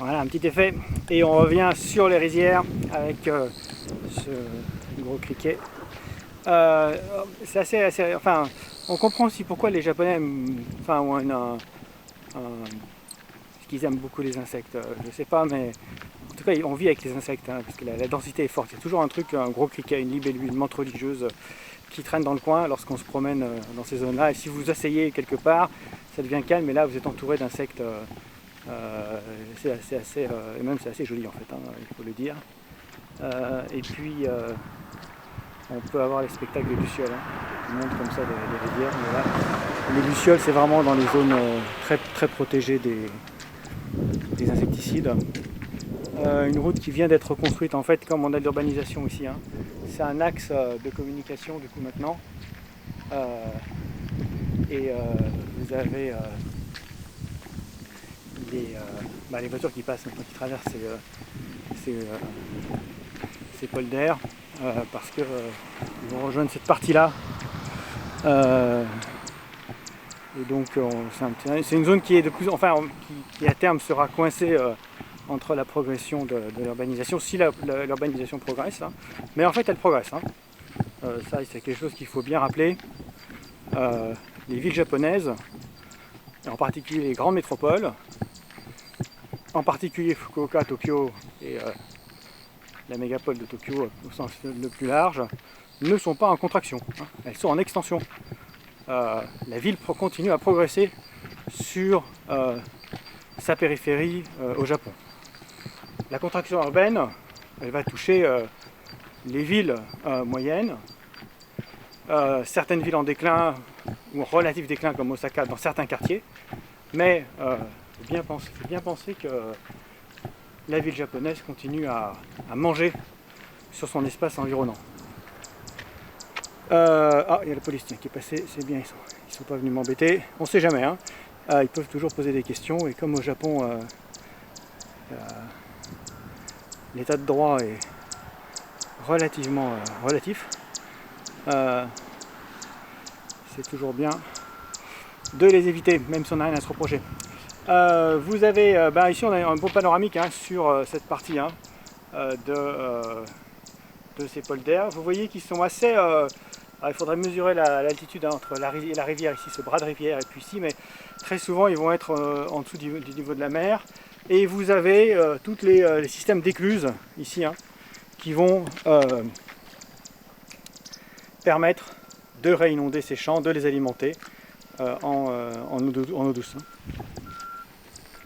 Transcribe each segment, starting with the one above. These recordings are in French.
Voilà, un petit effet. Et on revient sur les rizières avec ce gros criquet. C'est assez, enfin, on comprend aussi pourquoi les Japonais enfin, ont parce qu'ils aiment beaucoup les insectes. Je sais pas, mais en tout cas, on vit avec les insectes, hein, parce que la densité est forte. Il y a toujours un truc, un gros criquet, une libellule, une menthe religieuse qui traîne dans le coin lorsqu'on se promène dans ces zones-là. Et si vous asseyez quelque part, ça devient calme, et là, vous êtes entouré d'insectes. C'est assez, et même c'est assez joli en fait, hein, il faut le dire. Et puis on peut avoir les spectacles de lucioles, hein, qui montent comme ça des rivières. Mais là, les lucioles, c'est vraiment dans les zones très, très protégées des insecticides. Une route qui vient d'être construite en fait, comme on a de l'urbanisation ici, hein. C'est un axe de communication du coup maintenant. Et vous avez les voitures qui passent, qui traversent ces polders parce qu'ils vont rejoindre cette partie-là. Et donc c'est une zone qui est de plus, enfin, qui à terme sera coincée entre la progression de l'urbanisation, si l'urbanisation progresse, hein. Mais en fait elle progresse, hein. Ça c'est quelque chose qu'il faut bien rappeler. Les villes japonaises, et en particulier les grandes métropoles, en particulier Fukuoka, Tokyo et la mégapole de Tokyo au sens le plus large, ne sont pas en contraction, hein. Elles sont en extension. La ville continue à progresser sur sa périphérie au Japon. La contraction urbaine, elle va toucher les villes moyennes, certaines villes en déclin ou en relatif déclin comme Osaka dans certains quartiers, mais il faut bien penser que la ville japonaise continue à manger sur son espace environnant. Il y a la police qui est passée, c'est bien, ils sont pas venus m'embêter. On sait jamais, hein. Ils peuvent toujours poser des questions, et comme au Japon, l'état de droit est relativement relatif, c'est toujours bien de les éviter, même si on n'a rien à se reprocher. Vous avez, ici on a un beau panoramique, hein, sur cette partie, hein, de ces polders. Vous voyez qu'ils sont assez... il faudrait mesurer l'altitude, hein, entre la rivière ici, ce bras de rivière, et puis ici, mais très souvent ils vont être en dessous du niveau de la mer. Et vous avez tous les systèmes d'écluses ici, hein, qui vont permettre de réinonder ces champs, de les alimenter en eau douce, hein.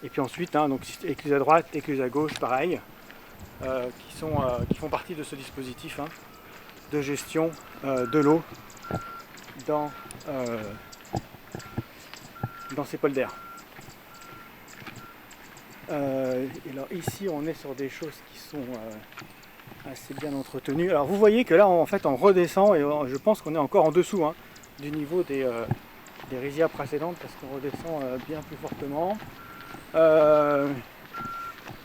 Et puis ensuite, hein, donc, écluses à droite, écluses à gauche, pareil, qui font partie de ce dispositif, hein, de gestion de l'eau dans ces polders. Et alors ici, on est sur des choses qui sont assez bien entretenues. Alors vous voyez que là, en fait, on redescend, et je pense qu'on est encore en dessous, hein, du niveau des rizières précédentes, parce qu'on redescend bien plus fortement.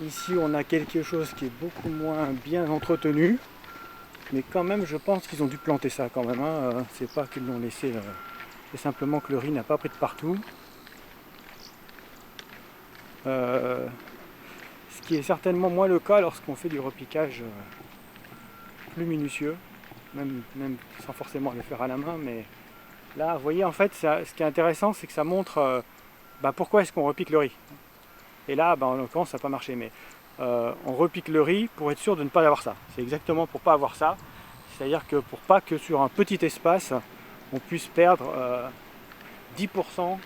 Ici on a quelque chose qui est beaucoup moins bien entretenu, mais quand même je pense qu'ils ont dû planter ça quand même, hein. C'est pas qu'ils l'ont laissé, c'est simplement que le riz n'a pas pris de partout. Ce qui est certainement moins le cas lorsqu'on fait du repiquage plus minutieux, même sans forcément le faire à la main, mais là vous voyez en fait ce qui est intéressant, c'est que ça montre pourquoi est-ce qu'on repique le riz. Et là, en l'occurrence, ça n'a pas marché, mais on repique le riz pour être sûr de ne pas avoir ça. C'est exactement pour ne pas avoir ça. C'est-à-dire que pour pas que sur un petit espace, on puisse perdre 10%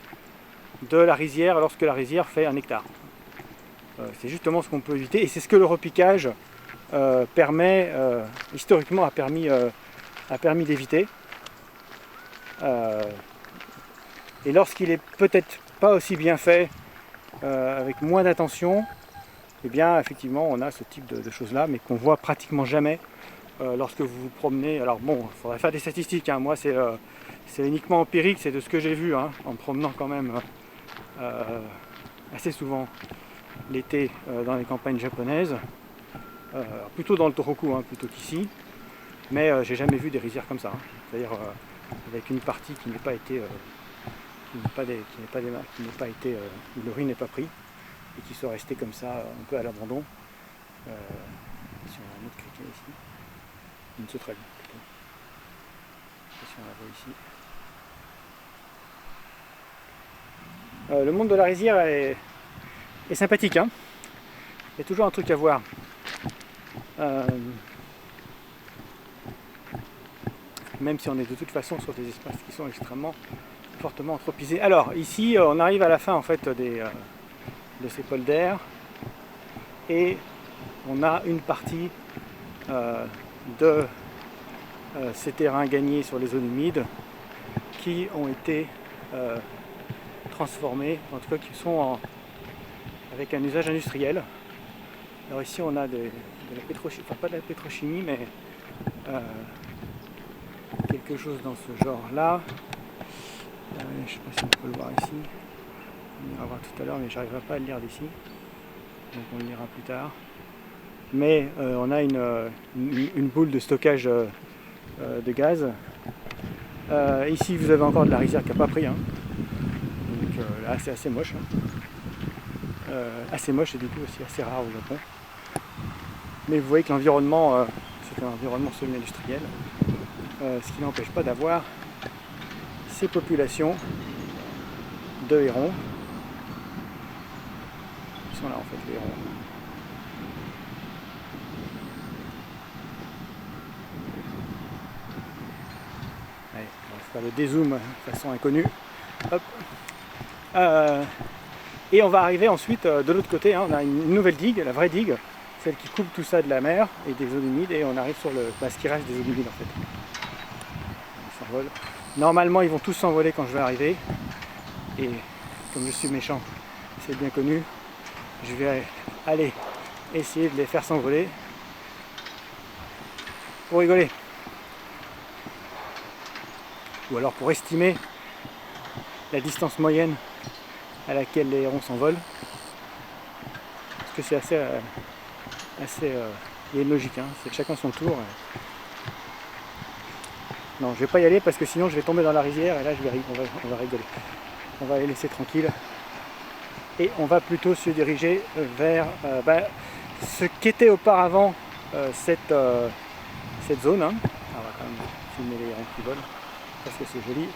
de la rizière lorsque la rizière fait 1 hectare. C'est justement ce qu'on peut éviter, et c'est ce que le repiquage permet, historiquement a permis d'éviter. Et lorsqu'il est peut-être pas aussi bien fait, avec moins d'attention, et bien effectivement on a ce type de choses là, mais qu'on voit pratiquement jamais lorsque vous vous promenez. Alors bon, il faudrait faire des statistiques, hein. Moi c'est uniquement empirique, c'est de ce que j'ai vu, hein, en me promenant quand même assez souvent l'été dans les campagnes japonaises, plutôt dans le Tohoku, hein, plutôt qu'ici, mais j'ai jamais vu des rizières comme ça, hein. C'est-à-dire avec une partie qui n'est pas été où le riz n'est pas pris, et qui sont restés comme ça un peu à l'abandon. Si on a un autre criquet ici, une sauterelle plutôt. Je sais pas si on la voit ici. Le monde de la rizière est sympathique, hein. Il y a toujours un truc à voir. Même si on est de toute façon sur des espaces qui sont extrêmement fortement anthropisés. Alors ici on arrive à la fin en fait de ces polders et on a une partie de ces terrains gagnés sur les zones humides qui ont été transformés, en tout cas qui sont avec un usage industriel. Alors ici on a de la pétrochimie, enfin pas de la pétrochimie mais quelque chose dans ce genre là. Je ne sais pas si on peut le voir ici, on ira voir tout à l'heure mais j'arriverai pas à le lire d'ici, donc on le lira plus tard. Mais on a une boule de stockage de gaz. Ici vous avez encore de la rizière qui n'a pas pris, hein. Donc là c'est assez moche, hein. Assez moche et du coup aussi assez rare au Japon. Mais vous voyez que l'environnement c'est un environnement semi-industriel, ce qui n'empêche pas d'avoir ces populations de hérons. Ils sont là en fait les hérons. Allez, on va faire le dézoom de façon inconnue. Hop. Et on va arriver ensuite de l'autre côté, hein, on a une nouvelle digue, la vraie digue, celle qui coupe tout ça de la mer et des zones humides, et on arrive sur ce qui reste des zones humides en fait. Ils s'envolent. Normalement ils vont tous s'envoler quand je vais arriver, et comme je suis méchant, c'est bien connu, je vais aller essayer de les faire s'envoler pour rigoler. Ou alors pour estimer la distance moyenne à laquelle les hérons s'envolent. Parce que c'est assez il y a une logique, hein, c'est chacun son tour. Non, je vais pas y aller parce que sinon je vais tomber dans la rizière et là on va rigoler. On va les laisser tranquilles. Et on va plutôt se diriger vers ce qu'était auparavant cette zone, hein. On va quand même filmer les hérons qui volent parce que c'est joli.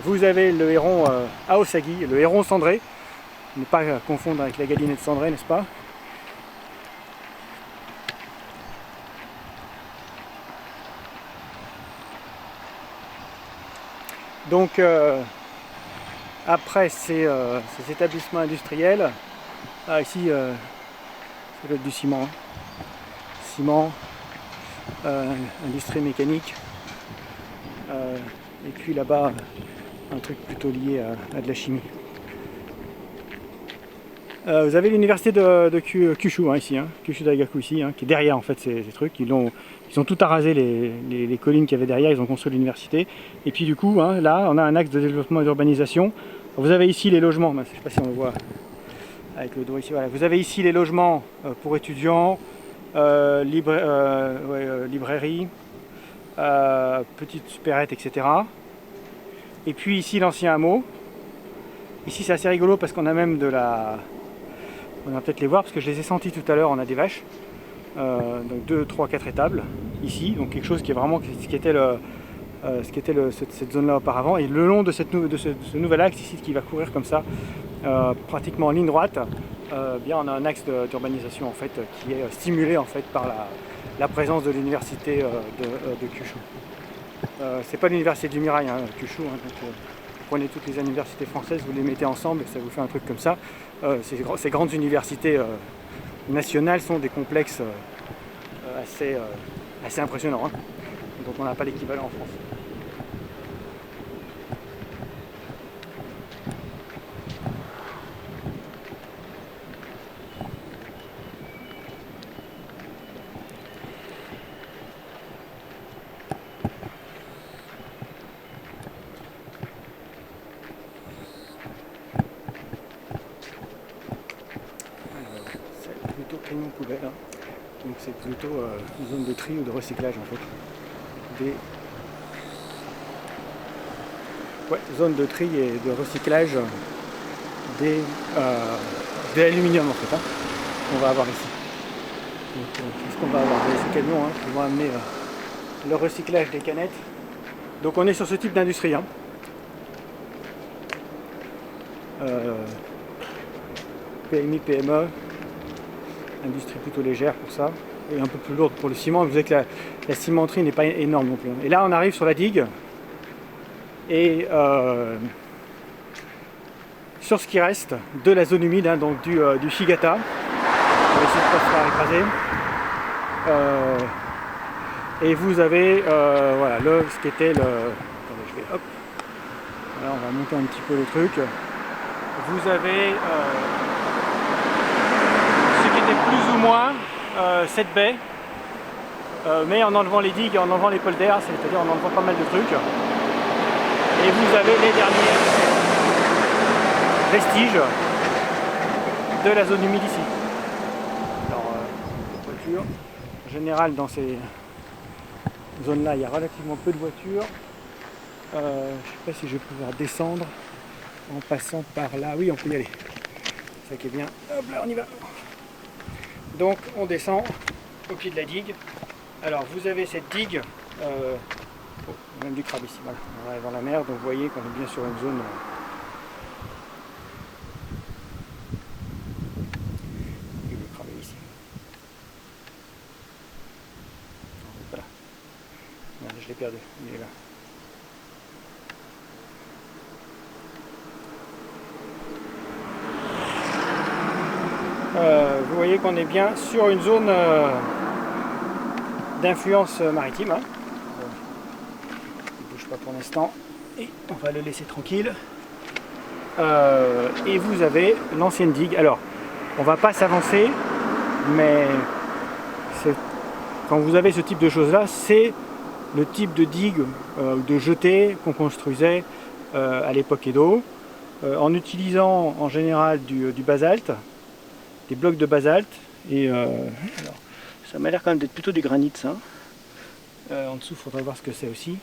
Vous avez le héron Aosagi, le héron cendré, ne pas confondre avec la galinette cendrée, n'est-ce pas? Donc après ces établissements industriels, ici ça doit être du ciment, hein. Ciment, industrie mécanique, et puis là-bas un truc plutôt lié à de la chimie. Vous avez l'université de Kyushu, hein, ici, hein, Kyushu Daigaku ici, hein, qui est derrière en fait ces trucs. Ils ont tout arrasé les collines qu'il y avait derrière, ils ont construit l'université. Et puis du coup, hein, là, on a un axe de développement et d'urbanisation. Vous avez ici les logements, je ne sais pas si on le voit avec le dos ici. Voilà. Vous avez ici les logements pour étudiants, librairie, petite supérette, etc. Et puis ici l'ancien hameau. Ici c'est assez rigolo parce qu'on a même de la... On va peut-être les voir parce que je les ai sentis tout à l'heure, on a des vaches. Donc 2, 3, 4 étables ici, donc quelque chose qui est vraiment ce qui était cette zone là auparavant, et le long de ce nouvel axe ici qui va courir comme ça pratiquement en ligne droite, bien on a un axe d'urbanisation en fait qui est stimulé en fait par la présence de l'université de Kyushu. C'est pas l'université du Mirail, hein, Kyushu, hein, donc, vous prenez toutes les universités françaises, vous les mettez ensemble et ça vous fait un truc comme ça. Ces grandes universités nationales sont des complexes assez impressionnants, hein. Donc on n'a pas l'équivalent en France. C'est plutôt camion poubelle, hein. Donc c'est plutôt une zone de tri ou de recyclage en fait. Zone de tri et de recyclage de l'aluminium en fait, hein, qu'on va avoir ici. Qu'est-ce qu'on va avoir? Ces camions qui vont amener le recyclage des canettes. Donc on est sur ce type d'industrie. Hein. PMI, PME, industrie plutôt légère pour ça, et un peu plus lourde pour le ciment. Vous voyez que la cimenterie n'est pas énorme non plus. Et là on arrive sur la digue, et sur ce qui reste de la zone humide, hein, donc du Shigata. On va essayer de ne pas se faire écraser. Et vous avez voilà, ce qui était le... Attendez, je vais... Hop. Là, on va monter un petit peu le truc. Vous avez ce qui était plus ou moins cette baie, mais en enlevant les digues et en enlevant les polders, c'est-à-dire en enlevant pas mal de trucs. Et vous avez les derniers vestiges de la zone humide ici. Alors, voitures. En général, dans ces zones-là, il y a relativement peu de voitures. Je ne sais pas si je vais pouvoir descendre en passant par là. Oui, on peut y aller. C'est ça qui est bien. Hop là, on y va. Donc, on descend au pied de la digue. Alors, vous avez cette digue. Même du crabe ici. Voilà. On arrive dans la mer, donc vous voyez qu'on est bien sur une zone. Et le crabe est ici. Voilà. Voilà, je l'ai perdu. Il est là. Vous voyez qu'on est bien sur une zone d'influence maritime. Hein. Il ne bouge pas pour l'instant et on va le laisser tranquille. Et vous avez l'ancienne digue. Alors, on ne va pas s'avancer, mais quand vous avez ce type de choses là, c'est le type de digue de jetée qu'on construisait à l'époque Edo, en utilisant en général du basalte, des blocs de basalte, et alors, ça m'a l'air quand même d'être plutôt du granit ça. En dessous, il faudrait voir ce que c'est aussi.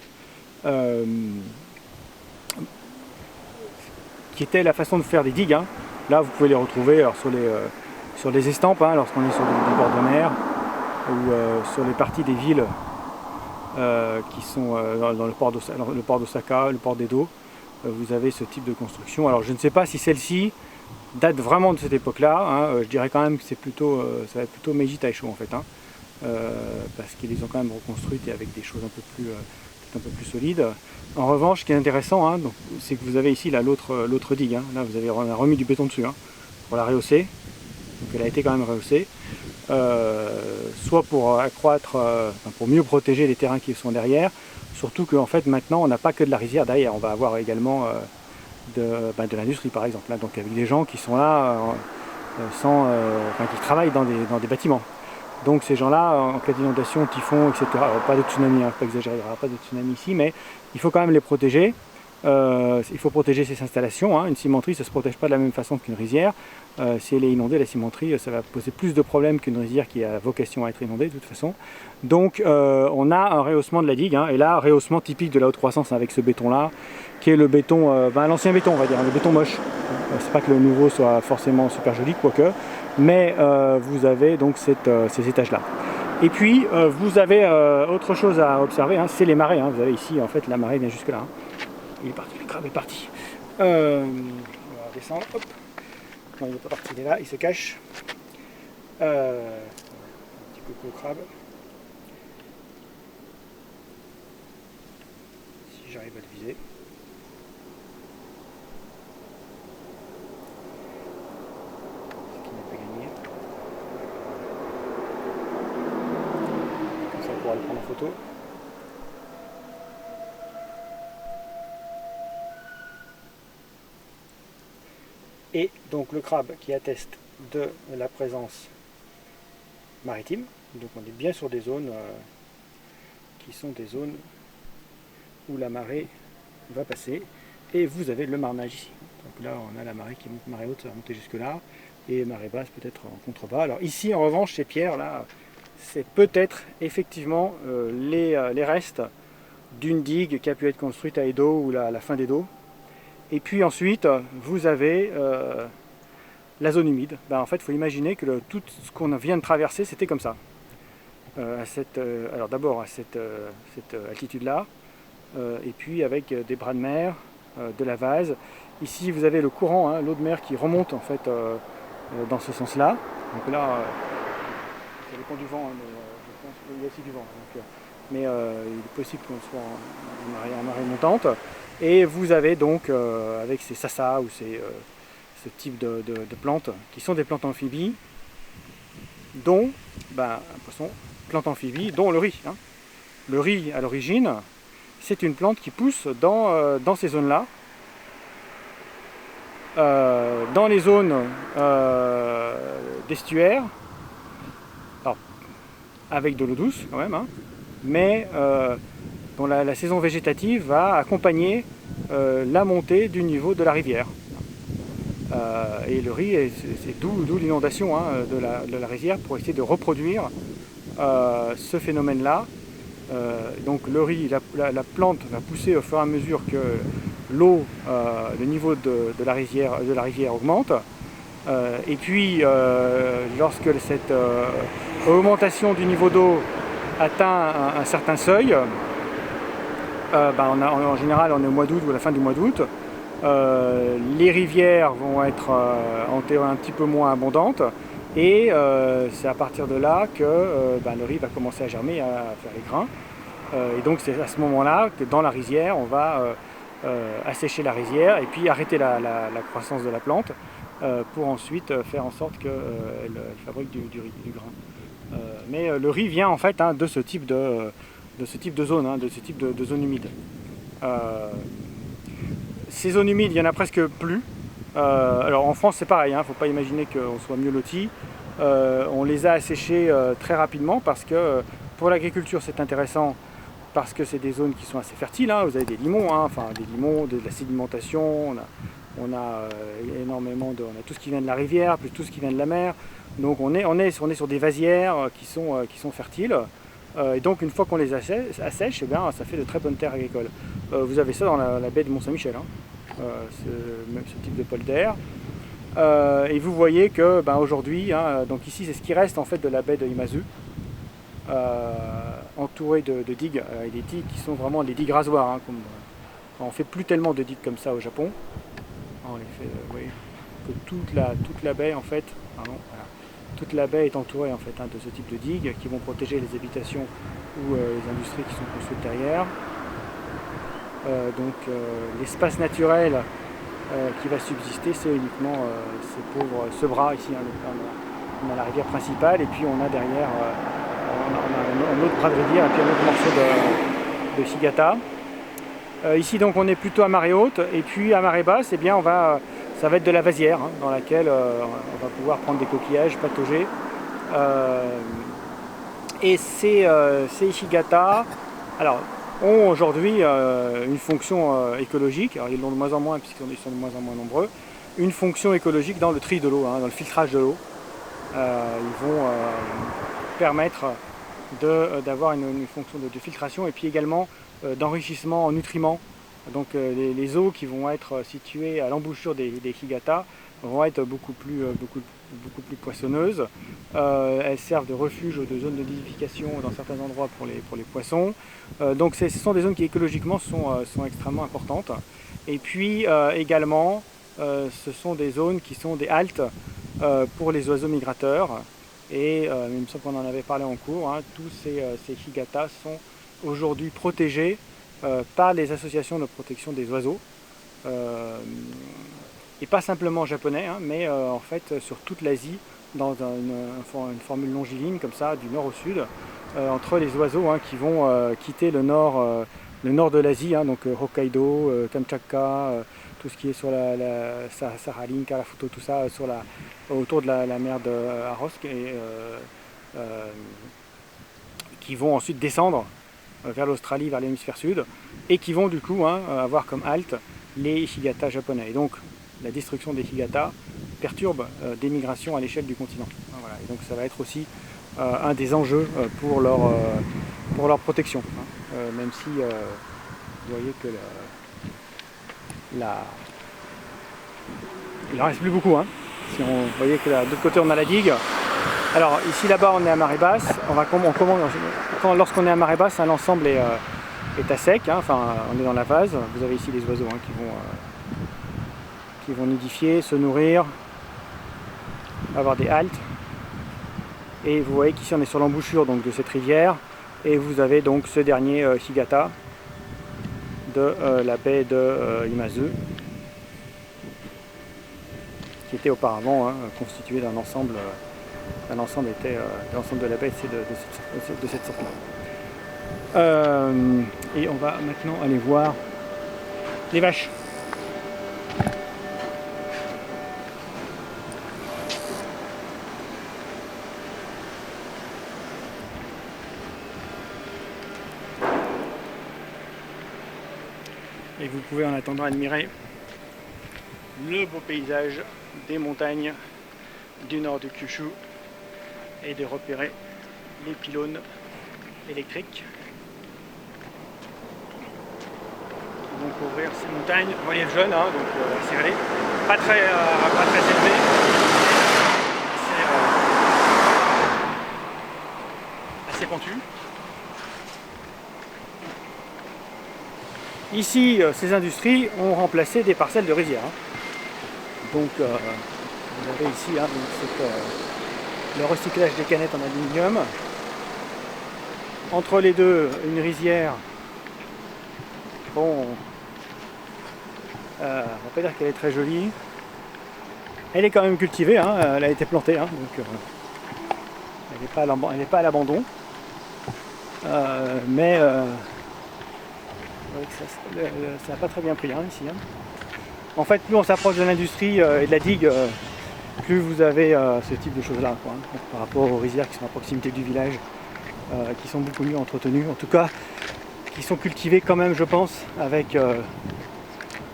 Qui était la façon de faire des digues. Hein. Là, vous pouvez les retrouver alors, sur les estampes, hein, lorsqu'on est sur des bords de mer, ou sur les parties des villes qui sont dans le port d'Osaka, le port d'Edo. Vous avez ce type de construction. Alors, je ne sais pas si celle-ci date vraiment de cette époque-là. Hein. Je dirais quand même que c'est plutôt, ça va être plutôt Meiji Taisho en fait. Hein. Parce qu'ils les ont quand même reconstruites et avec des choses un peu plus solides. En revanche, ce qui est intéressant, hein, c'est que vous avez ici l'autre digue. Hein. Là, on a remis du béton dessus hein, pour la rehausser. Donc, elle a été quand même rehaussée. Soit pour accroître, pour mieux protéger les terrains qui sont derrière. Surtout qu'en fait, maintenant, on n'a pas que de la rizière derrière. On va avoir également de l'industrie, par exemple. Là, donc, avec des gens qui sont là, qui travaillent dans des bâtiments. Donc ces gens-là, en cas d'inondation, typhon, etc., alors, pas de tsunami, hein, pas exagérer, il n'y aura pas de tsunami ici, mais il faut quand même les protéger. Il faut protéger ces installations. Hein. Une cimenterie, ça ne se protège pas de la même façon qu'une rizière. Si elle est inondée, la cimenterie, ça va poser plus de problèmes qu'une rizière qui a vocation à être inondée de toute façon. Donc on a un rehaussement de la digue, hein, et là, rehaussement typique de la haute croissance avec ce béton-là, qui est le béton, l'ancien béton, on va dire, le béton moche. C'est pas que le nouveau soit forcément super joli, quoique, mais vous avez donc ces étages-là. Et puis vous avez autre chose à observer, hein, c'est les marées. Hein. Vous avez ici, en fait, la marée vient jusque là. Hein. Il est parti, le crabe est parti. On va descendre, hop. Non, il n'est pas parti, il est là, il se cache. Un petit coucou au crabe. Si j'arrive à le viser. Ce qui n'a pas gagné. Comme ça, on pourra le prendre en photo. Et donc le crabe qui atteste de la présence maritime. Donc on est bien sur des zones qui sont des zones où la marée va passer. Et vous avez le marnage ici. Donc là on a la marée qui monte, marée haute, ça va monter jusque là. Et marée basse peut-être en contrebas. Alors ici en revanche ces pierres là, c'est peut-être effectivement les restes d'une digue qui a pu être construite à Edo ou à la fin d'Edo. Et puis ensuite, vous avez la zone humide. En fait, il faut imaginer que tout ce qu'on vient de traverser, c'était comme ça. Alors d'abord à cette altitude-là, et puis avec des bras de mer, de la vase. Ici, vous avez le courant, hein, l'eau de mer qui remonte en fait dans ce sens-là. Donc là, ça dépend du vent, hein, mais je pense qu'il y a aussi du vent. Donc, mais il est possible qu'on soit en marée montante. Et vous avez donc, avec ces sasa ou ce type de plantes, qui sont des plantes amphibies, dont, plantes amphibies, dont le riz. Hein. Le riz, à l'origine, c'est une plante qui pousse dans ces zones-là. Dans les zones d'estuaire, avec de l'eau douce quand même, hein, mais dont la saison végétative va accompagner la montée du niveau de la rivière. Et le riz, c'est d'où l'inondation hein, de la rivière pour essayer de reproduire ce phénomène-là. Donc le riz, la plante va pousser au fur et à mesure que l'eau, le niveau de la rivière augmente. Et puis lorsque cette augmentation du niveau d'eau atteint un certain seuil, en général on est au mois d'août ou à la fin du mois d'août, les rivières vont être en théorie un petit peu moins abondantes et c'est à partir de là que le riz va commencer à germer, à faire les grains. Et donc c'est à ce moment-là que dans la rizière on va assécher la rizière et puis arrêter la croissance de la plante pour ensuite faire en sorte qu'elle fabrique du grain. Mais le riz vient en fait hein, de ce type de zone, hein, de ce type de zone humide. Ces zones humides, il n'y en a presque plus. Alors en France c'est pareil, il ne faut pas imaginer qu'on soit mieux lotis. On les a asséchés très rapidement parce que pour l'agriculture c'est intéressant parce que c'est des zones qui sont assez fertiles. Hein. Vous avez des limons, hein, de la sédimentation, on a énormément on a tout ce qui vient de la rivière, plus tout ce qui vient de la mer. Donc on est sur des vasières qui sont fertiles. Et donc une fois qu'on les assèche, ça fait de très bonnes terres agricoles. Vous avez ça dans la baie de Mont-Saint-Michel, hein, ce type de polder. Et vous voyez que aujourd'hui, hein, donc ici c'est ce qui reste en fait de la baie de Imazu, entourée de digues, et des digues qui sont vraiment des digues rasoirs. Hein, on ne fait plus tellement de digues comme ça au Japon. On les fait, que toute la baie en fait, toute la baie est entourée en fait hein, de ce type de digues qui vont protéger les habitations ou les industries qui sont construites derrière. Donc l'espace naturel qui va subsister, c'est uniquement ce bras ici. Hein, on a la rivière principale et puis on a derrière on a un autre bras de rivière et puis un autre morceau de Shigata. Ici donc on est plutôt à marée haute et puis à marée basse, ça va être de la vasière hein, dans laquelle on va pouvoir prendre des coquillages, patauger. Et ces Ishigata ont aujourd'hui une fonction écologique, alors ils l'ont de moins en moins puisqu'ils sont de moins en moins nombreux, une fonction écologique dans le tri de l'eau, hein, dans le filtrage de l'eau. Ils vont permettre d'avoir une fonction de filtration et puis également d'enrichissement en nutriments. Donc les eaux qui vont être situées à l'embouchure des Higata vont être beaucoup plus poissonneuses. Elles servent de refuge ou de zone de nidification dans certains endroits pour les poissons. Donc ce sont des zones qui écologiquement sont extrêmement importantes. Et puis également, ce sont des zones qui sont des haltes pour les oiseaux migrateurs. Et il me semble qu'on en avait parlé en cours, hein, tous ces Higata sont aujourd'hui protégés par les associations de protection des oiseaux. Et pas simplement japonais, hein, mais en fait sur toute l'Asie, dans une formule longiligne comme ça, du nord au sud, entre les oiseaux hein, qui vont quitter le nord de l'Asie, hein, donc Hokkaido, Kamchatka, tout ce qui est sur la Sakhalin, Karafuto, tout ça, autour de la mer de Arotsk, et qui vont ensuite descendre vers l'Australie, vers l'hémisphère sud, et qui vont du coup hein, avoir comme halte les Higata japonais. Et donc la destruction des Higata perturbe des migrations à l'échelle du continent. Voilà. Et donc ça va être aussi un des enjeux pour leur protection. Hein. Même si vous voyez que Il n'en reste plus beaucoup. Hein. Si vous voyez que de l'autre côté on a la digue. Alors ici là-bas on est à marée basse. Lorsqu'on est à marée basse, l'ensemble est à sec. Hein. Enfin, on est dans la vase. Vous avez ici les oiseaux hein, qui vont nidifier, se nourrir, avoir des haltes. Et vous voyez qu'ici on est sur l'embouchure donc de cette rivière. Et vous avez donc ce dernier Higata de la baie de Imazu, qui était auparavant hein, constitué d'un ensemble, de la baie de cette sorte-là. Et on va maintenant aller voir les vaches. Et vous pouvez en attendant admirer le beau paysage des montagnes du nord de Kyushu et de repérer les pylônes électriques qui vont couvrir ces montagnes. Relief jeune, hein, donc serré, pas très élevé, assez pentu. Ici, ces industries ont remplacé des parcelles de rizières. Donc, vous avez ici hein, le recyclage des canettes en aluminium. Entre les deux, une rizière. Bon, on va pas dire qu'elle est très jolie. Elle est quand même cultivée, hein, elle a été plantée, hein, donc elle n'est pas à l'abandon. Mais ça n'a pas très bien pris hein, ici. Hein. En fait, plus on s'approche de l'industrie et de la digue, plus vous avez ce type de choses-là, hein, par rapport aux rizières qui sont à proximité du village, qui sont beaucoup mieux entretenues, en tout cas, qui sont cultivées quand même, je pense, avec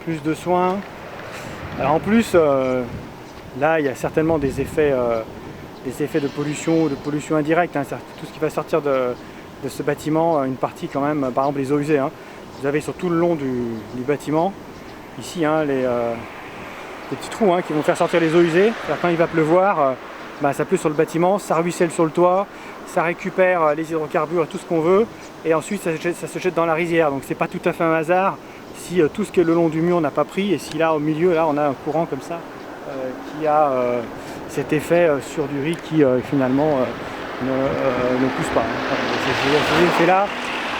plus de soins. Alors en plus, là, il y a certainement des effets de pollution indirecte. Hein, tout ce qui va sortir de ce bâtiment, une partie quand même, par exemple les eaux usées. Hein. Vous avez sur tout le long du bâtiment, ici, hein, les petits trous hein, qui vont faire sortir les eaux usées. Quand il va pleuvoir, ça pleut sur le bâtiment, ça ruisselle sur le toit, ça récupère les hydrocarbures et tout ce qu'on veut, et ensuite ça se jette dans la rizière. Donc c'est pas tout à fait un hasard si tout ce qui est le long du mur n'a pas pris, et si là au milieu, là on a un courant comme ça qui a cet effet sur du riz qui finalement ne pousse pas. Ces effets-là,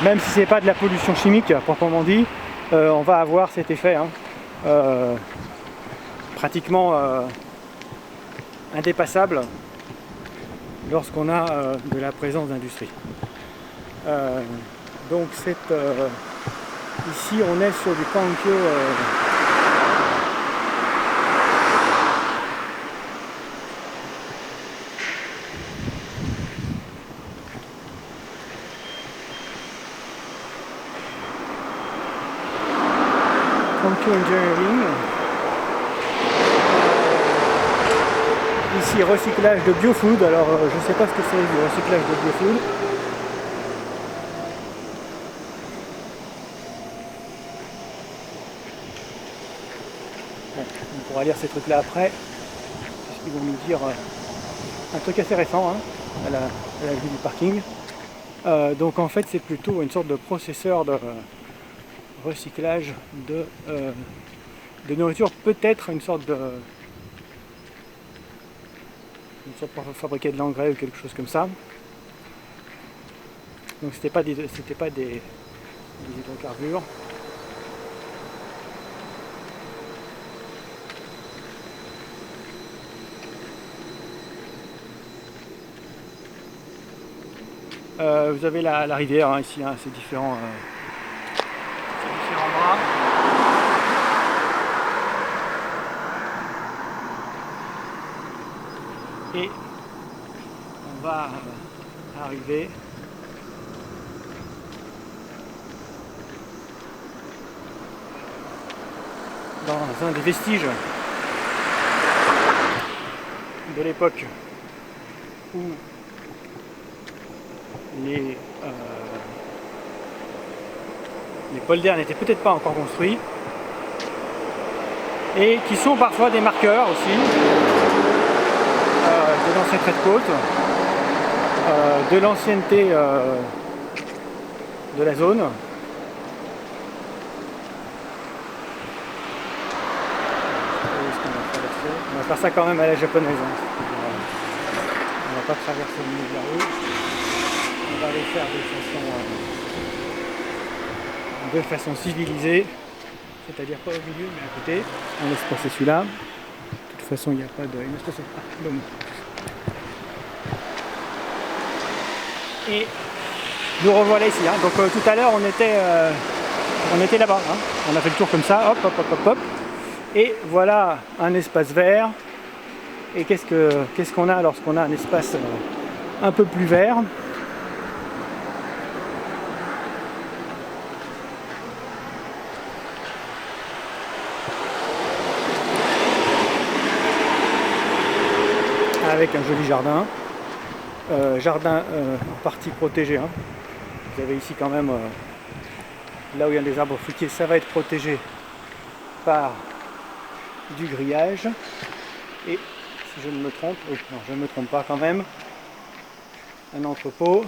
même si c'est pas de la pollution chimique proprement dit, on va avoir cet effet hein, pratiquement indépassable lorsqu'on a de la présence d'industrie. Donc ici on est sur du Kankyo Engineering. Ici recyclage de biofood, alors je ne sais pas ce que c'est du recyclage de biofood. Bon, on pourra lire ces trucs là après, puisqu'ils vont nous dire un truc assez récent hein, à la vue du parking. Donc en fait c'est plutôt une sorte de processeur de recyclage de nourriture, peut-être une sorte pour fabriquer de l'engrais ou quelque chose comme ça. Donc c'était pas des hydrocarbures. Vous avez la rivière hein, ici, hein, ces différents bras. Et on va arriver dans un des vestiges de l'époque où les polders n'étaient peut-être pas encore construits. et qui sont parfois des marqueurs aussi de l'ancien trait de côte, de l'ancienneté de la zone. On va faire ça quand même à la japonaise. Hein. On va pas traverser le milieu de la rue. On va le faire de façon civilisée, c'est-à-dire pas au milieu mais à côté. On laisse passer celui-là. De toute façon, il n'y a pas de. Et nous revoilà ici. Hein. Donc tout à l'heure, on était là-bas. Hein. On a fait le tour comme ça, hop, hop, hop, hop, hop. Et voilà un espace vert. Et qu'est-ce qu'on a lorsqu'on a un espace un peu plus vert? Avec un joli jardin. Jardin en partie protégé. Hein. Vous avez ici quand même, là où il y a des arbres fruitiers, ça va être protégé par du grillage. Et si je ne me trompe, oui, non, je ne me trompe pas quand même, un entrepôt.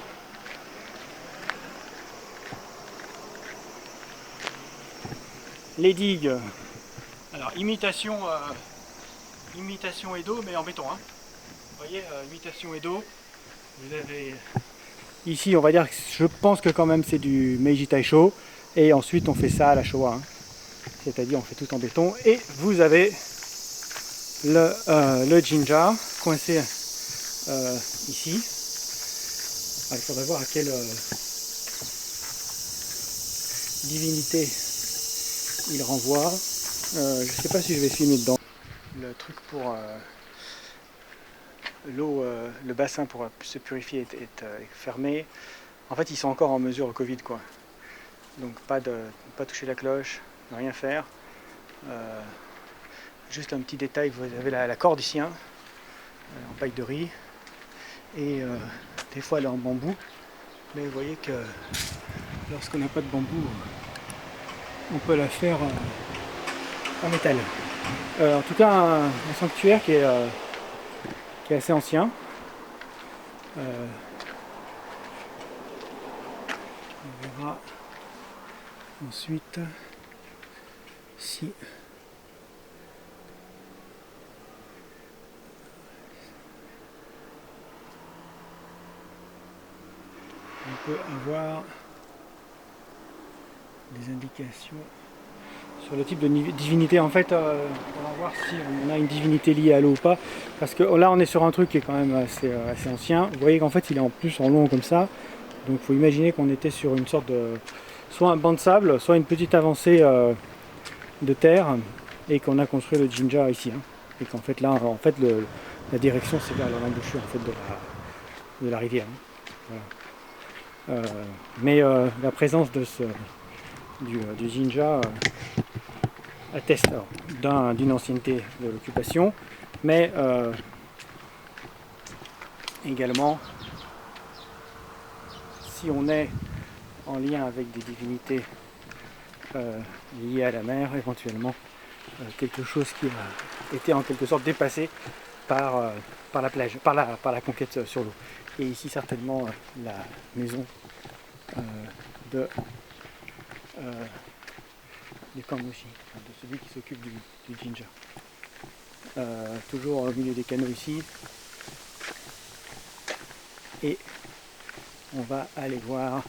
Les digues, alors imitation Edo mais en béton. Hein. Vous voyez, imitation Edo. Vous avez ici, on va dire, je pense que quand même c'est du Meiji Taisho, et ensuite on fait ça à la Showa, hein. C'est-à-dire on fait tout en béton, et vous avez le jinja coincé ici. Alors, il faudrait voir à quelle divinité il renvoie. Je ne sais pas si je vais filmer dedans. Le truc pour l'eau, le bassin pour se purifier est fermé. En fait, ils sont encore en mesure Covid, quoi. Donc pas toucher la cloche, ne rien faire. Juste un petit détail, vous avez la corde ici, hein, en paille de riz, et des fois elle est en bambou, mais vous voyez que lorsqu'on n'a pas de bambou, on peut la faire en métal. En tout cas, un sanctuaire qui est assez ancien. On verra ensuite si on peut avoir des indications sur le type de divinité. En fait, on va voir si on a une divinité liée à l'eau ou pas, parce que là on est sur un truc qui est quand même assez ancien. Vous voyez qu'en fait il est en plus en long comme ça, donc il faut imaginer qu'on était sur une sorte de soit un banc de sable, soit une petite avancée de terre, et qu'on a construit le jinja ici, hein. Et qu'en fait là, en fait la direction c'est vers l'embouchure en fait de la rivière, hein. Voilà. Mais la présence de du jinja atteste d'une ancienneté de l'occupation, mais également, si on est en lien avec des divinités liées à la mer, éventuellement quelque chose qui a été en quelque sorte dépassé par la plage, par la conquête sur l'eau. Et ici certainement la maison de Kangoshi, de celui qui s'occupe du jinja. Toujours au milieu des canaux ici. Et on va aller voir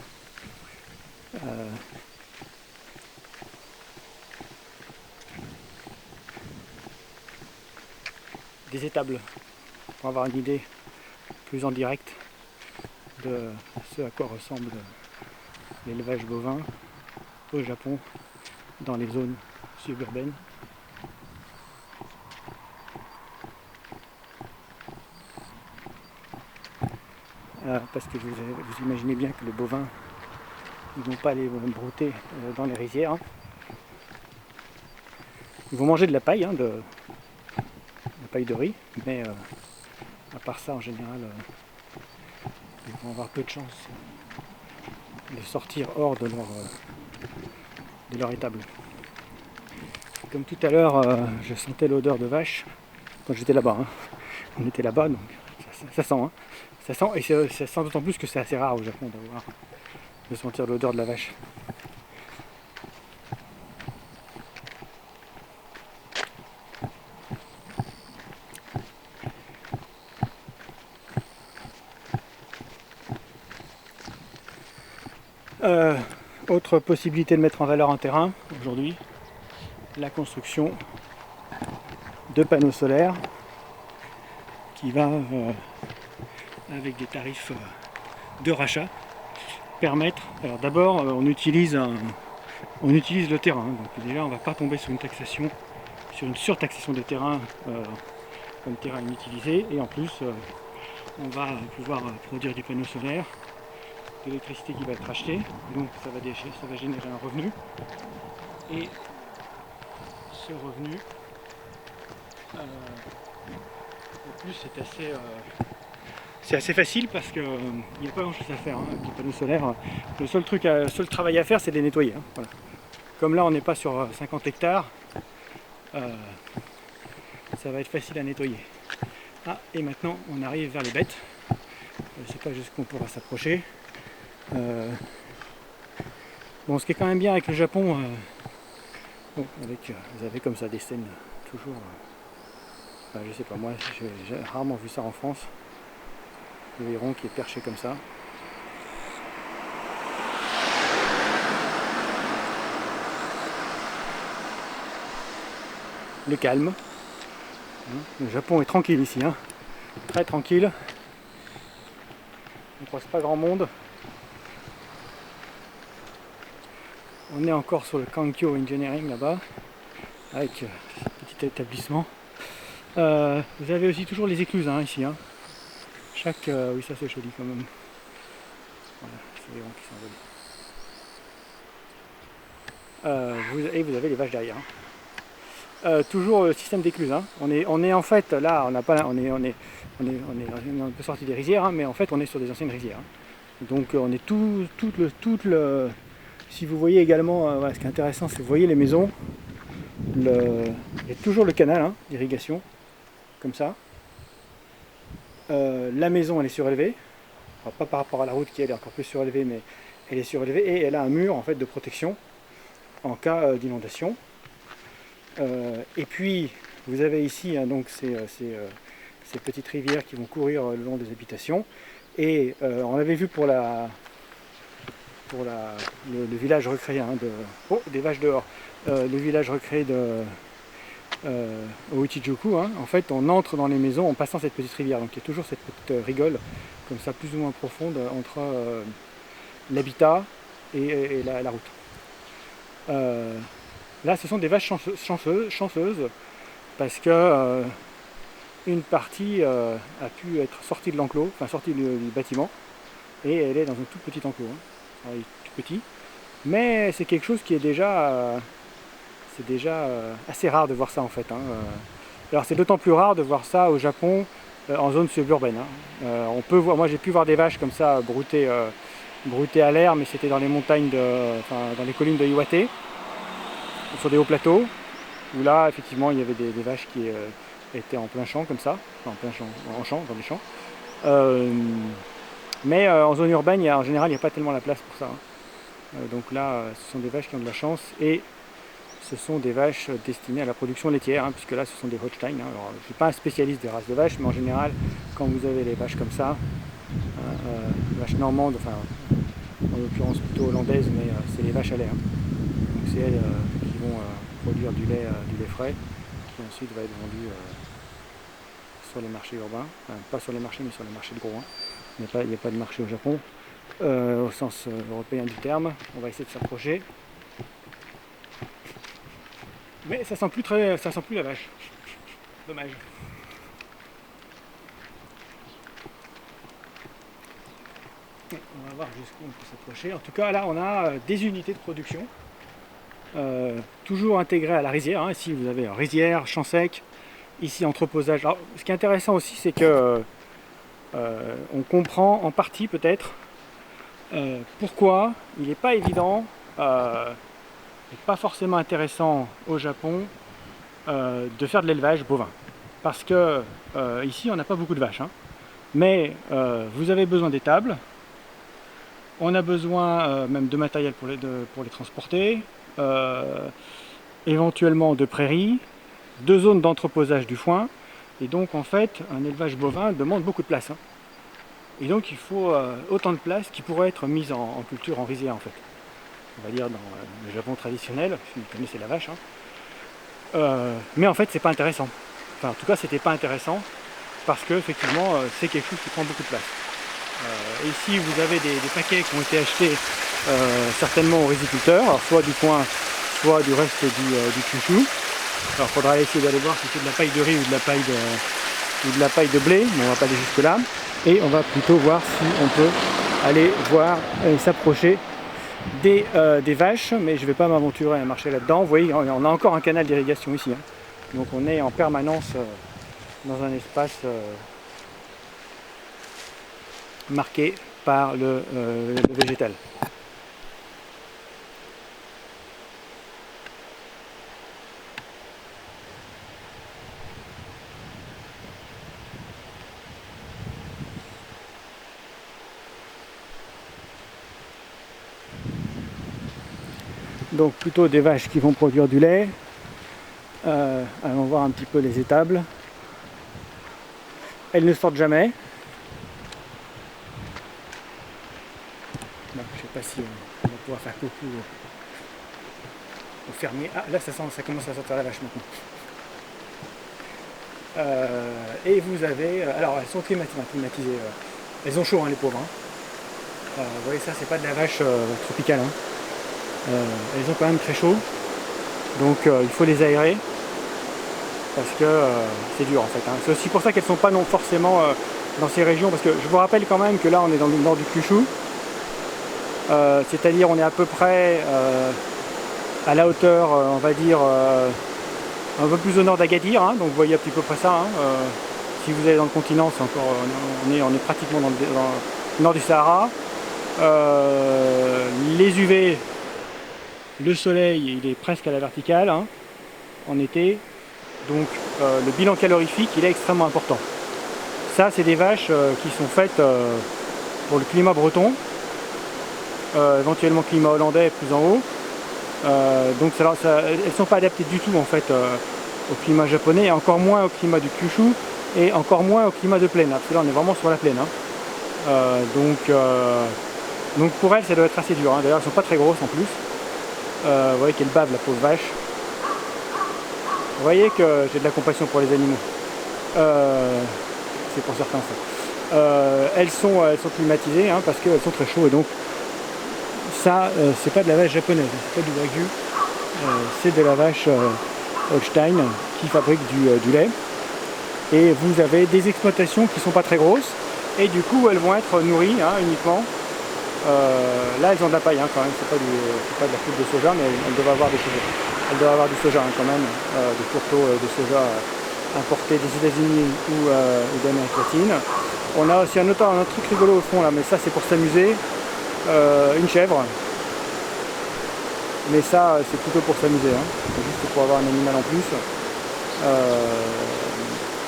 des étables pour avoir une idée plus en direct de ce à quoi ressemble l'élevage bovin au Japon dans les zones suburbaines. Parce que vous imaginez bien que les bovins, ils ne vont pas aller brouter dans les rizières, hein. Ils vont manger de la paille, hein, de la paille de riz, mais à part ça en général ils vont avoir peu de chance de sortir hors de leur étable. Comme tout à l'heure, je sentais l'odeur de vache quand j'étais là-bas. Hein. On était là-bas, donc ça sent. Hein. Ça sent, et ça sent d'autant plus que c'est assez rare au Japon de sentir l'odeur de la vache. Autre possibilité de mettre en valeur un terrain aujourd'hui, la construction de panneaux solaires qui va, avec des tarifs de rachat, permettre. Alors d'abord, on utilise le terrain. Donc déjà, on ne va pas tomber sur une taxation, sur une surtaxation des terrains comme terrain inutilisé. Et en plus, on va pouvoir produire du panneau solaire, de l'électricité qui va être achetée. Donc ça va générer un revenu. Et ce revenu, en plus, c'est assez facile parce qu'il n'y a pas grand chose à faire hein, avec les panneaux solaires. Le seul travail à faire, c'est de les nettoyer. Hein, voilà. Comme là, on n'est pas sur 50 hectares, ça va être facile à nettoyer. Ah, et maintenant, on arrive vers les bêtes. Je ne sais pas jusqu'où on pourra s'approcher. Bon, ce qui est quand même bien avec le Japon, bon, vous avez comme ça des scènes toujours. Je sais pas, moi, j'ai rarement vu ça en France. Le héron qui est perché comme ça. Le calme. Le Japon est tranquille ici, hein. Très tranquille. On ne croise pas grand monde. On est encore sur le Kankyo Engineering là-bas, avec ce petit établissement. Vous avez aussi toujours les écluses hein, ici. Hein. Oui, ça c'est joli quand même. Voilà, c'est les rangs qui sont jolis. Et vous avez les vaches derrière. Hein. Toujours le système d'écluses. Hein. On est en fait là, on est un peu sorti des rizières, hein, mais en fait on est sur des anciennes rizières. Hein. Donc on est tout le. Si vous voyez également, voilà, ce qui est intéressant, c'est que vous voyez les maisons. Il y a toujours le canal hein, d'irrigation, comme ça. La maison elle est surélevée, alors, pas par rapport à la route qui elle est encore plus surélevée, mais elle est surélevée et elle a un mur en fait de protection en cas d'inondation. Et puis vous avez ici hein, donc ces petites rivières qui vont courir le long des habitations. Et on l'avait vu pour le village recréé hein, des vaches dehors. Le village recréé au Uchijoku, hein, en fait on entre dans les maisons en passant cette petite rivière, donc il y a toujours cette petite rigole comme ça plus ou moins profonde entre l'habitat et la route. Là ce sont des vaches chanceuses parce que une partie a pu être sortie de l'enclos, enfin sortie du bâtiment, et elle est dans un tout petit enclos. Hein. Alors, il est tout petit, mais c'est quelque chose qui est déjà assez rare de voir ça en fait. Hein. Alors c'est d'autant plus rare de voir ça au Japon en zone suburbaine. Hein. On peut voir, moi j'ai pu voir des vaches comme ça brouter à l'air, mais c'était dans les montagnes, dans les collines de Iwate, sur des hauts plateaux, où là effectivement il y avait des vaches qui étaient en plein champ comme ça, enfin, en plein champ, dans des champs. Mais en zone urbaine, en général il n'y a pas tellement la place pour ça. Hein. Donc là ce sont des vaches qui ont de la chance et ce sont des vaches destinées à la production laitière, hein, puisque là ce sont des Holstein. Hein. Alors, je ne suis pas un spécialiste des races de vaches, mais en général, quand vous avez les vaches comme ça, vaches normandes, enfin en l'occurrence plutôt hollandaises, mais c'est les vaches à lait. Hein. Donc c'est elles qui vont produire du lait frais, qui ensuite va être vendu sur les marchés urbains, enfin, pas sur les marchés, mais sur les marchés de gros. Hein. Il n'y a pas de marché au Japon, au sens européen du terme. On va essayer de s'approcher. Mais ça sent plus la vache. Dommage. On va voir jusqu'où on peut s'approcher. En tout cas, là, on a des unités de production. Toujours intégrées à la rizière. Hein. Ici, vous avez rizière, champ sec. Ici, entreposage. Alors, ce qui est intéressant aussi, c'est que on comprend en partie peut-être pourquoi il n'est pas évident et pas forcément intéressant au Japon de faire de l'élevage bovin. Parce que ici on n'a pas beaucoup de vaches, hein. Mais vous avez besoin d'étables, on a besoin même de matériel pour les transporter, éventuellement de prairies, de zones d'entreposage du foin, et donc en fait un élevage bovin demande beaucoup de place, hein. Et donc il faut autant de place qui pourrait être mise en culture en rizière en fait. On va dire dans le Japon traditionnel, si vous connaissez la vache, hein. Mais en fait c'est pas intéressant. Enfin en tout cas c'était pas intéressant parce que effectivement c'est quelque chose qui prend beaucoup de place. Et ici vous avez des paquets qui ont été achetés certainement aux riziculteurs, alors soit du coin, soit du reste du Kyushu. Alors il faudra essayer d'aller voir si c'est de la paille de riz ou de la paille de blé, mais on va pas aller jusque là. Et on va plutôt voir si on peut aller voir et s'approcher des vaches, mais je ne vais pas m'aventurer à marcher là-dedans. Vous voyez, on a encore un canal d'irrigation ici, hein. Donc on est en permanence dans un espace marqué par le végétal. Donc plutôt des vaches qui vont produire du lait. Allons voir un petit peu les étables. Elles ne sortent jamais. Bon, je ne sais pas si on va pouvoir faire coucou au fermier. Ah là ça commence à sortir la vache maintenant. Et vous avez... alors elles sont climatisées. Elles ont chaud, hein, les pauvres, hein. Vous voyez ça, c'est pas de la vache tropicale, hein. Elles ont quand même très chaud. Donc il faut les aérer. Parce que c'est dur en fait, hein. C'est aussi pour ça qu'elles ne sont pas non forcément dans ces régions. Parce que je vous rappelle quand même que là on est dans le nord du Kyushu. C'est-à-dire on est à peu près à la hauteur, on va dire, un peu plus au nord d'Agadir, hein, donc vous voyez à peu près ça, hein. Si vous allez dans le continent, c'est encore, on est pratiquement dans le nord du Sahara. Les UV, le soleil, il est presque à la verticale, hein, en été, donc le bilan calorifique, il est extrêmement important. Ça, c'est des vaches qui sont faites pour le climat breton, éventuellement climat hollandais plus en haut. Donc elles ne sont pas adaptées du tout en fait au climat japonais, et encore moins au climat du Kyushu, et encore moins au climat de plaine, parce que là on est vraiment sur la plaine, hein. Donc pour elles ça doit être assez dur, hein. D'ailleurs elles ne sont pas très grosses en plus. Vous voyez qu'elles bavent, la pauvre vache. Vous voyez que j'ai de la compassion pour les animaux. C'est pour certains ça. Elles sont climatisées, hein, parce qu'elles sont très chaudes, et donc ça, c'est pas de la vache japonaise, c'est pas du wagyu, c'est de la vache Holstein qui fabrique du lait. Et vous avez des exploitations qui sont pas très grosses, et du coup elles vont être nourries, hein, uniquement. Là elles ont de la paille, hein, quand même, c'est pas de la poudre de soja, mais elles doivent avoir elles doivent avoir du soja, hein, quand même, des tourteaux de soja importés des États-Unis ou d'Amérique latine. On a aussi un truc rigolo au fond là, mais ça c'est pour s'amuser. Une chèvre, mais ça c'est plutôt pour s'amuser, hein. Juste pour avoir un animal en plus.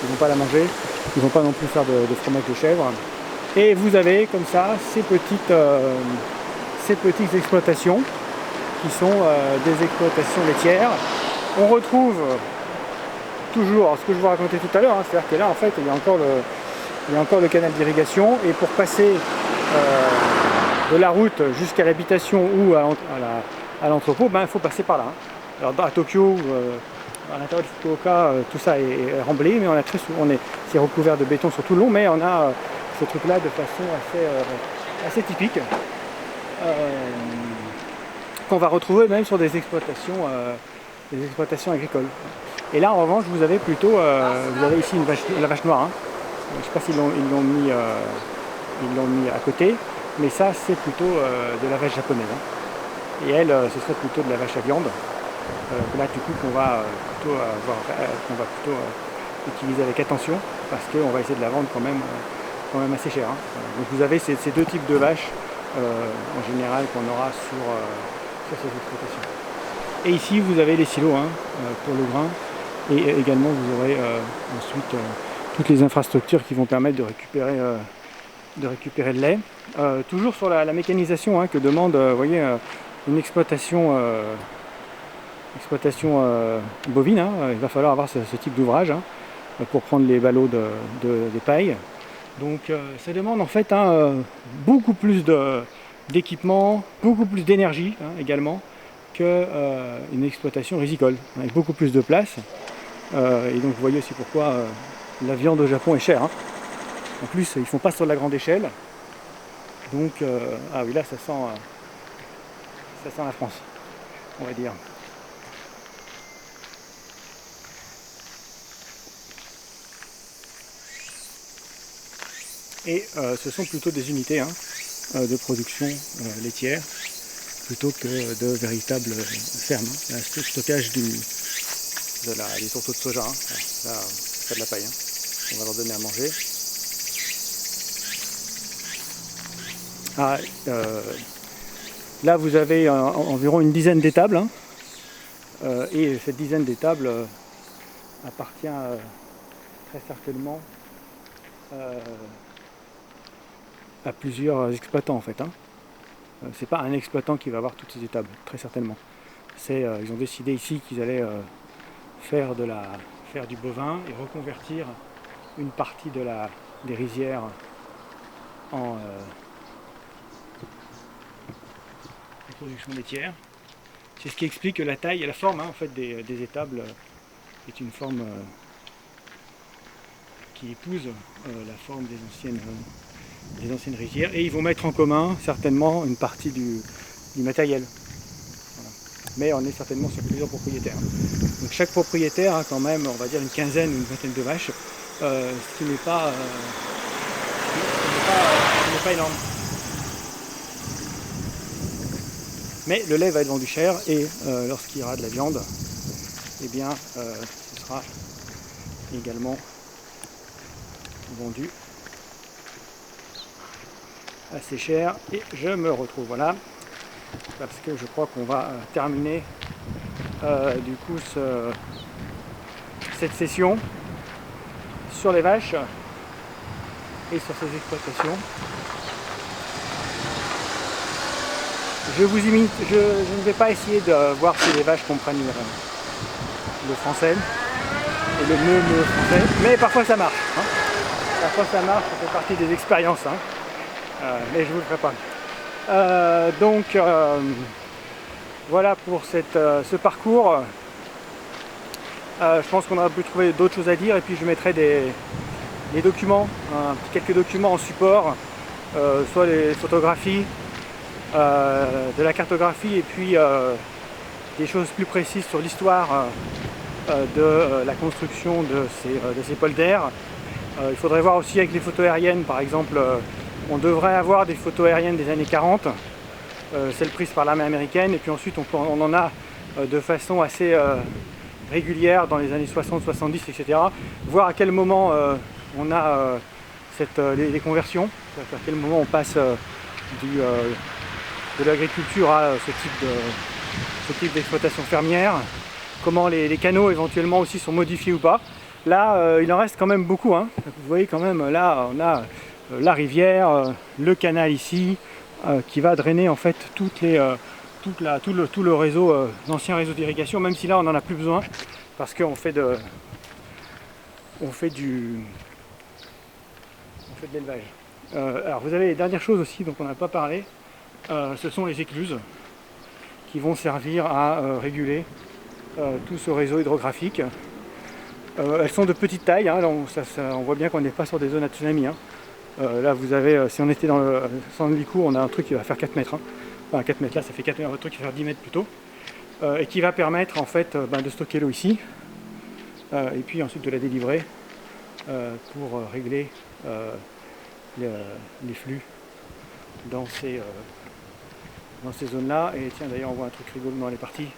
Ils vont pas la manger, ils vont pas non plus faire de fromage de chèvre. Et vous avez comme ça ces petites exploitations qui sont des exploitations laitières. On retrouve toujours, alors, ce que je vous racontais tout à l'heure, hein, c'est-à-dire que là en fait il y a encore le canal d'irrigation, et pour passer de la route jusqu'à l'habitation ou à l'entrepôt, ben, il faut passer par là, hein. Alors à Tokyo, à l'intérieur de Fukuoka, tout ça est remblai, mais c'est recouvert de béton sur tout le long, mais on a ce truc là de façon assez typique, qu'on va retrouver même sur des exploitations agricoles. Et là en revanche vous avez plutôt vous avez ici la vache noire, hein. Je ne sais pas s'ils l'ont mis à côté, mais ça c'est plutôt de la vache japonaise, hein. Et elle, ce serait plutôt de la vache à viande, là du coup qu'on va plutôt utiliser avec attention, parce qu'on va essayer de la vendre quand même assez cher, hein. Donc vous avez ces deux types de vaches en général qu'on aura sur ces exploitations. Et ici vous avez les silos, hein, pour le grain. Et également vous aurez ensuite toutes les infrastructures qui vont permettre de récupérer le lait. Toujours sur la mécanisation que demande vous voyez, une exploitation bovine, il va falloir avoir ce type d'ouvrage pour prendre les ballots des pailles. Donc ça demande en fait beaucoup plus d'équipement, beaucoup plus d'énergie également qu'une exploitation risicole, avec beaucoup plus de place. Et donc vous voyez aussi pourquoi la viande au Japon est chère. En plus ils font pas sur de la grande échelle. Donc ah oui là ça sent la France, on va dire. Et ce sont plutôt des unités de production laitière plutôt que de véritables fermes. Là, c'est le stockage des tourteaux de soja. Là, c'est pas de la paille. On va leur donner à manger. Là, vous avez environ une dizaine d'étables. Et cette dizaine d'étables appartient très certainement à plusieurs exploitants en fait. C'est pas un exploitant qui va avoir toutes ces étables, très certainement. Ils ont décidé ici qu'ils allaient faire du bovin et reconvertir une partie des rizières en production laitière. C'est ce qui explique que la taille et la forme en fait, des étables est une forme qui épouse la forme des anciennes rizières, et ils vont mettre en commun certainement une partie du matériel. Voilà. Mais on est certainement sur plusieurs propriétaires. Donc chaque propriétaire a quand même, on va dire, une quinzaine ou une vingtaine de vaches, ce qui n'est pas énorme. Mais le lait va être vendu cher, et lorsqu'il y aura de la viande, eh bien ce sera également vendu assez cher. Et je me retrouve voilà, parce que je crois qu'on va terminer du coup cette session sur les vaches et sur ces exploitations. Je vous imite, je ne vais pas essayer de voir si les vaches comprennent le français et le me français, mais parfois ça marche. Parfois ça marche, ça fait partie des expériences. Mais je ne vous le ferai pas. Donc voilà pour ce parcours. Je pense qu'on aurait pu trouver d'autres choses à dire, et puis je mettrai des documents, quelques documents en support, soit les photographies, de la cartographie, et puis des choses plus précises sur l'histoire de la construction de ces polders. Il faudrait voir aussi avec les photos aériennes, par exemple. On devrait avoir des photos aériennes des années 40, celles prises par l'armée américaine, et puis ensuite on en a de façon assez régulière dans les années 60, 70, etc. Voir à quel moment on a les conversions, à quel moment on passe de l'agriculture à ce type d'exploitation fermière, comment les canaux éventuellement aussi sont modifiés ou pas. Là, il en reste quand même beaucoup. Vous voyez quand même, là on a la rivière, le canal ici, qui va drainer en fait tout le réseau, l'ancien réseau d'irrigation, même si là on n'en a plus besoin, parce qu'on fait de l'élevage. Alors vous avez les dernières choses aussi dont on n'a pas parlé, ce sont les écluses qui vont servir à réguler tout ce réseau hydrographique. Elles sont de petite taille, on voit bien qu'on n'est pas sur des zones à tsunami. Là vous avez, si on était dans le centre du cours, on a un truc qui va faire 4 mètres. Enfin 4 mètres là, ça fait 4 mètres, un truc qui va faire 10 mètres plutôt. Et qui va permettre en fait de stocker l'eau ici. Et puis ensuite de la délivrer pour régler les flux dans ces zones-là. Et tiens, d'ailleurs on voit un truc rigolo dans les parties.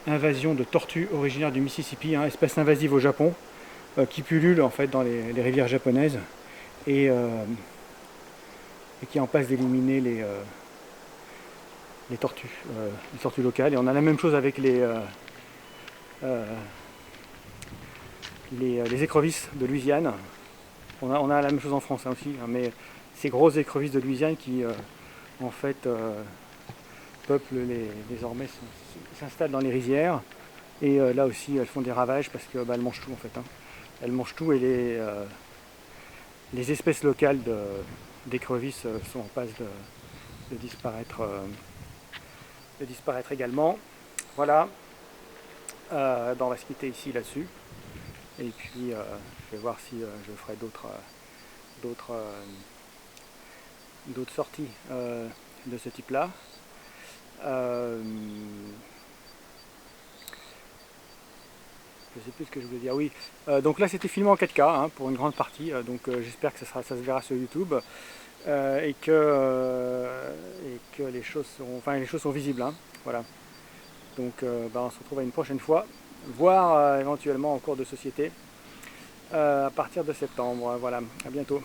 Invasion de tortues originaires du Mississippi, espèce invasive au Japon, qui pullule en fait dans les rivières japonaises. Et qui est en passe d'éliminer les tortues locales. Et on a la même chose avec les écrevisses de Louisiane. On a la même chose en France hein, aussi, hein, mais ces grosses écrevisses de Louisiane qui en fait peuplent désormais s'installent dans les rizières. Et là aussi elles font des ravages parce que elles mangent tout en fait. Hein. Elles mangent tout et les espèces locales d'écrevisses sont en passe de disparaître également. Voilà, ben on va se quitter ici là-dessus. Et puis je vais voir si je ferai d'autres sorties de ce type-là. Je sais plus ce que je voulais dire. Oui, donc là c'était filmé en 4K hein, pour une grande partie. Donc j'espère que ça se verra sur YouTube et que les choses sont visibles. Hein, voilà. Donc ben, on se retrouve à une prochaine fois, voire éventuellement en cours de société à partir de septembre. Voilà. À bientôt.